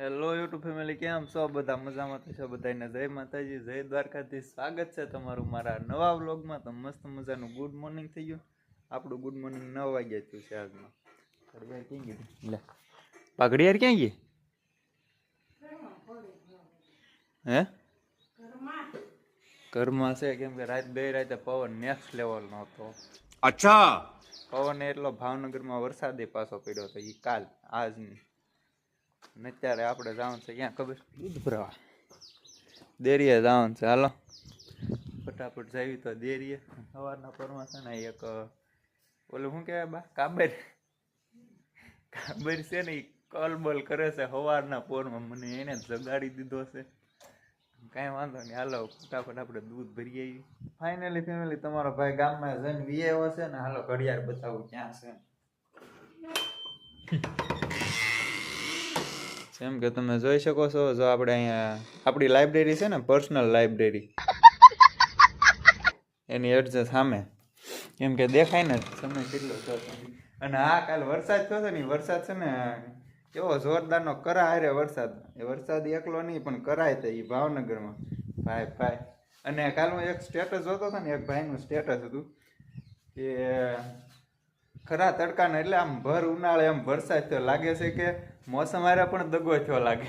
Hello YouTube family, કેમ છો? બધા મજામાં થશો? બધાને જય માતાજી, જય દ્વારકાધીશ. સ્વાગત છે તમારું મારા નવા વ્લોગમાં. તો મસ્ત મજાનું ગુડ મોર્નિંગ થઈ ગયું. આપણું ગુડ મોર્નિંગ 9 વાગ્યા થયું છે આજમાં. ઘડિયાળ ક્યાં ગઈ? લે પાઘડિયાર ક્યાં ગઈ? હે ઘરમાં છે, કેમ કે રાત બે રાતે પવન નેક્સ્ટ લેવલનો હતો. અચ્છા, પવન એટલો ભાવનગરમાં વરસાદે પાછો પડ્યો હતો એ કાલ આજની. ને અત્યારે આપણે જવાનું છે ક્યાં ખબર? દૂધ ભરવા ડેરીએ જવાનું છે. હાલો ફટાફટ જાવી તો ડેરીએ. સવારના પરમાં છે ને એક ઓલું શું કહેવાય બા, કાબર છે ને, એ કલબલ કરે છે સવારના પોરમાં. મને એને જગાડી દીધો છે. કાંઈ વાંધો નહીં, હાલો ફટાફટ આપણે દૂધ ભરી આવી. ફાઇનલી ફેમિલી, તમારો ભાઈ ગામમાં જઈને વી આવ્યો છે ને. હાલો ઘડિયાળ બતાવું ક્યાં છે. જેમ કે તમે જોઈ શકો છો, જો આપણે અહીંયા આપણી લાઇબ્રેરી છે ને, પર્સનલ લાઇબ્રેરી, એની એડજસ્ટ સામે, કેમ કે દેખાય ને સમય કેટલો થયો. અને આ કાલે વરસાદ થયો છે ને, વરસાદ છે ને કેવો જોરદારનો કરા હારે વરસાદ. એ વરસાદ એકલો નહીં પણ કરાય તો એ ભાવનગરમાં ભાઈ. અને કાલ હું એક સ્ટેટસ જોતો હતો ને, એક ભાઈનું સ્ટેટસ હતું કે ખરા તડકાને એટલે આમ ભર ઉનાળે એમ વરસાદ થયો. લાગે છે કે મોસમ હારે પણ દગો થયો લાગે.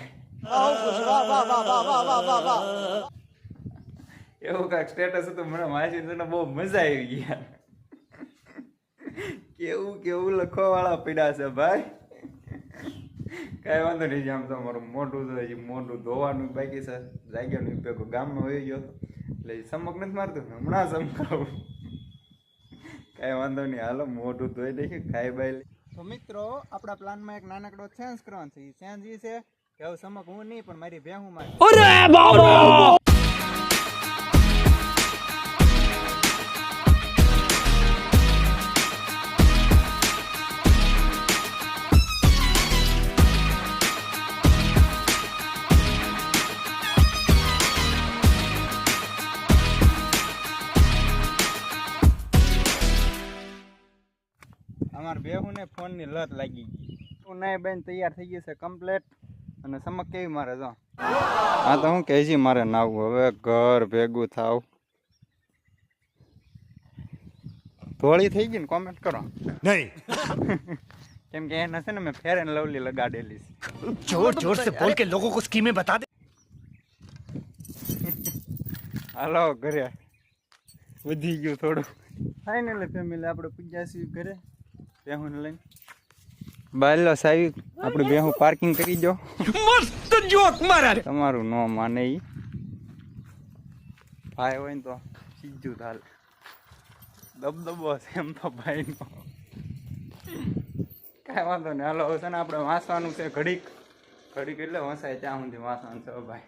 એવું કાંઈક સ્ટેટસ હતું. મને વાંચીને બહુ મજા આવી ગયા. કેવું લખવા વાળા પડ્યા છે ભાઈ. કાંઈ વાંધો નહીં. આમ તો મારું મોઢું ધોવાનું બાકી છે. જાગ્યાનું ભેગો ગામમાં વહી ગયો એટલે ચમક નથી મારતું. હમણાં ચમકાવું. કાંઈ વાંધો નહીં, હાલો મોઢું ધોઈ દઈએ, ખાઈ બાઈ લઈ. તો મિત્રો, આપણા પ્લાનમાં એક નાનકડો ચેન્જ કરવાનો છે. એ ચેન્જ એ છે કે હવે ચમક હું નહીં પણ મારી ભેહું મારી. અમારે બેહું ને ફોનની લત લાગી ગઈ. તું નહીં બેન તૈયાર થઈ ગઈ છે કમ્પ્લેટ. અને ચમક કેવી મારે જો. હા તો હું કહેજી મારે નાવું હવે ઘર ભેગું થાવ. ધોળી થઈ ગઈ ને કોમેન્ટ કરો. નહીં કેમ કે એને છે ને મેં ફેર એન્ડ લવલી લગાડેલી છે. જોર से बोल के लोगों को स्कीमें बता दे. હાલો ઘરે વધી ગયું થોડું. ફાઇનલી ફેમિલી, આપણે પૂજ્યા છીએ ઘરે બેહું લઈને. બાયલો સાહેબ, આપણે બેહું પાર્કિંગ કરી દો. मस्त जोक मारा रे. તમારું નો માને ઈ ભાઈ હોય ને તો સીધું થાલ. દબદબો છે એમ તો ભાઈનો. કાંઈ વાંધો નહીં, હાલો છે ને આપણે વાંચવાનું છે ઘડીક એટલે વસાય ત્યાં સુધી વાંચવાનું છે ભાઈ.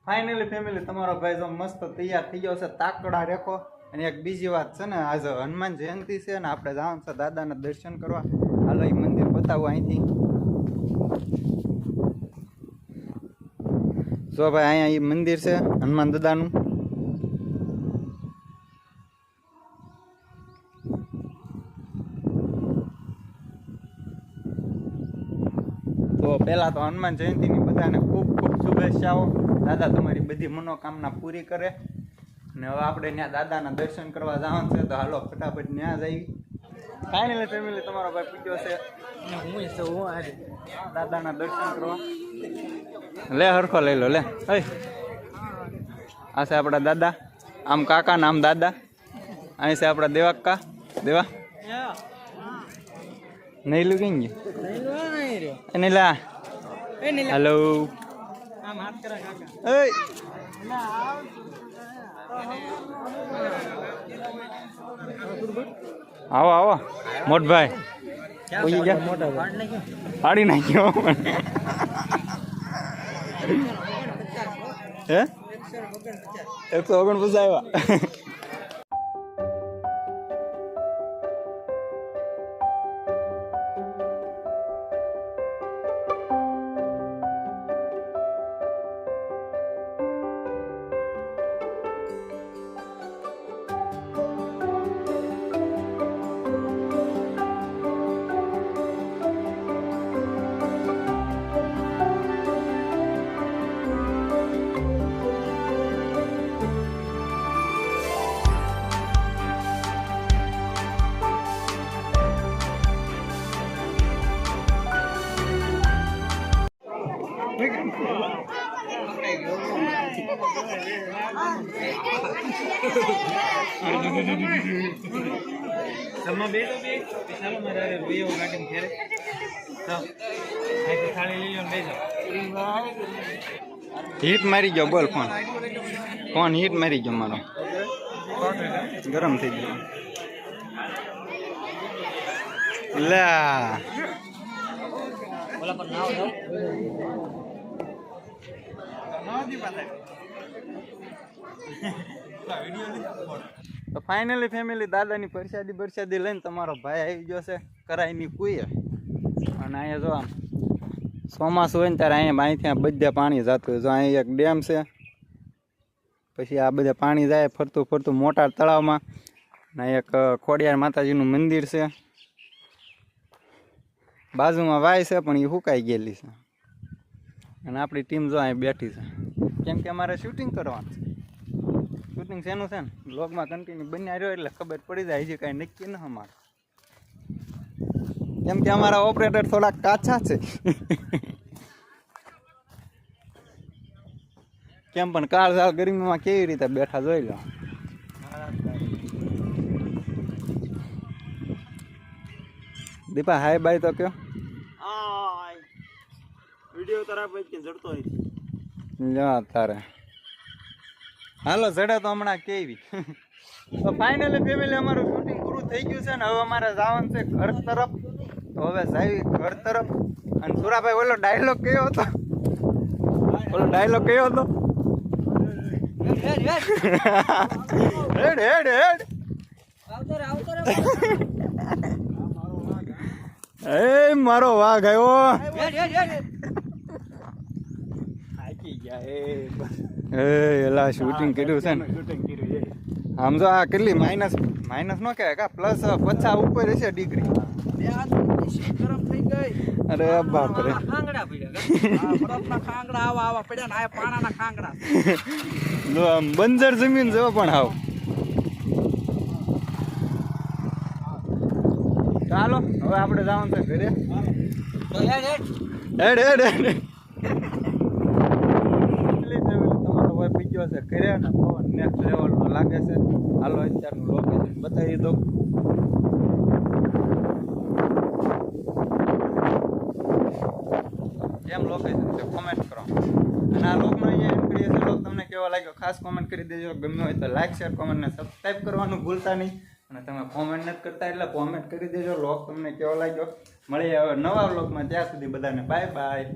ફાઇનલી ફેમિલી, તમારો ભાઈ જો મસ્ત તૈયાર થઈ ગયો છે, તાકડા રેખો. અને એક બીજી વાત છે ને, આજે હનુમાન જયંતિ છે ને, આપણે જવાનું છે દાદાના દર્શન કરવા. હાલો એ મંદિર બતાવું અહીંથી. જો ભાઈ, અહીંયા એ મંદિર છે હનુમાન દાદાનું. તો પહેલાં તો હનુમાન જયંતિની બધાને ખૂબ શુભેચ્છાઓ. દાદા તમારી બધી મનોકામના પૂરી કરે. ને હવે આપણે ત્યાં દાદાના દર્શન કરવા જવાનું છે. તો હાલો ફટાફટ ત્યાં જઈ. ફાઇનલી ફેમિલી, તમારો ભાઈ પૂછ્યો છે દાદાના દર્શન કરવા. લે હરખો લઈ લો, લે. આ છે આપણા દાદા, આમ કાકા ને આમ દાદા. અહીં છે આપણા દેવા નહીં લું કઈ ગયું નહીં લા. હેલો, આવો મોટભાઈ. પાડી નાખ્યો હે 149 આવ્યા. હીટ મારી ગયો બોલ ફોન હીટ મારી ગયો મારો ગરમ થઈ ગયો લા તો ફાઇનલી ફેમિલી દાદાની પરસાદી લઈને તમારો ભાઈ આવી ગયો છે કરાઈની કુઈએ અને અહીંયા જો આમ ચોમાસું હોય ને ત્યારે અહીંથી બધે પાણી જતું હોય. જો અહીં એક ડેમ છે, પછી આ બધે પાણી જાય ફરતું ફરતું મોટા તળાવમાં, ને એક ખોડિયાર માતાજીનું મંદિર છે, બાજુમાં વાય છે પણ એ સુકાઈ ગયેલી છે. અને આપણી ટીમ જો અહીં બેઠી છે કેમ કે અમારે શૂટિંગ કરવાનું છે. શૂટિંગ શેનું છે ને બ્લોગમાં કન્ટિન્યુ બન્યા રહ્યો એટલે ખબર પડી જાય હજી કાંઈ નક્કી ન અમારે, કેમ કે અમારા ઓપરેટર થોડાક કાચા છે. કેમ પણ કાળ સાળ ગરમીમાં કેવી રીતે બેઠા જોઈ લો. દીપા હાય બાય તો કયો. વિડિયો તારા પછી જડતો નથી. જા તારે હાલો જડે તો હમણાં કેવી. તો ફાઇનલી ફેમિલી અમારું શૂટિંગ પૂરું થઈ ગયું છે ને હવે અમારે જવાનું છે ઘર તરફ. તો હવે જાવી ઘર તરફ. અને સુરાભાઈ ઓલો ડાયલોગ કયો હતો? હેડ હેડ હેડ એ મારો વાઘ આવ્યો. એલા શૂટિંગ કર્યું છે ને આમ જો આ કેટલી માઇનસ નો કહેવાય કા પ્લસ 50 ઉપર હશે ડિગ્રી. ગરમ થઈ ગઈ. અરે બાપ રે ખાંગડા પડ્યા. બરફના ખાંગડા આવા પડ્યા ને આ પાણાના ખાંગડા. લો આમ બંજર જમીન જો પણ હાવ. ચાલો હવે આપણે જવાનું છે ઘરે. હેડ હેડ હેડ તમારો ભાઈ પીજો છે ઘરે ને પવન નેક્સ્ટ લેવલનો લાગે છે. હાલો અત્યારનું લોકેશન બતાવી દો. કેમ લોકેશન છે કોમેન્ટ કરો. અને આ લોકનો અહીંયા એન્ડ કરીએ છીએ. લોક તમને કેવો લાગ્યો ખાસ કોમેન્ટ કરી દેજો. ગમ્યો હોય તો લાઈક શેર કોમેન્ટ ને સબસ્ક્રાઈબ કરવાનું ભૂલતા નહીં. અને તમે કોમેન્ટ નથી કરતા એટલે કોમેન્ટ કરી દેજો. લોક તમને કેવો લાગ્યો. મળીએ હવે નવા વ્લોગમાં. ત્યાં સુધી બધાને બાય બાય.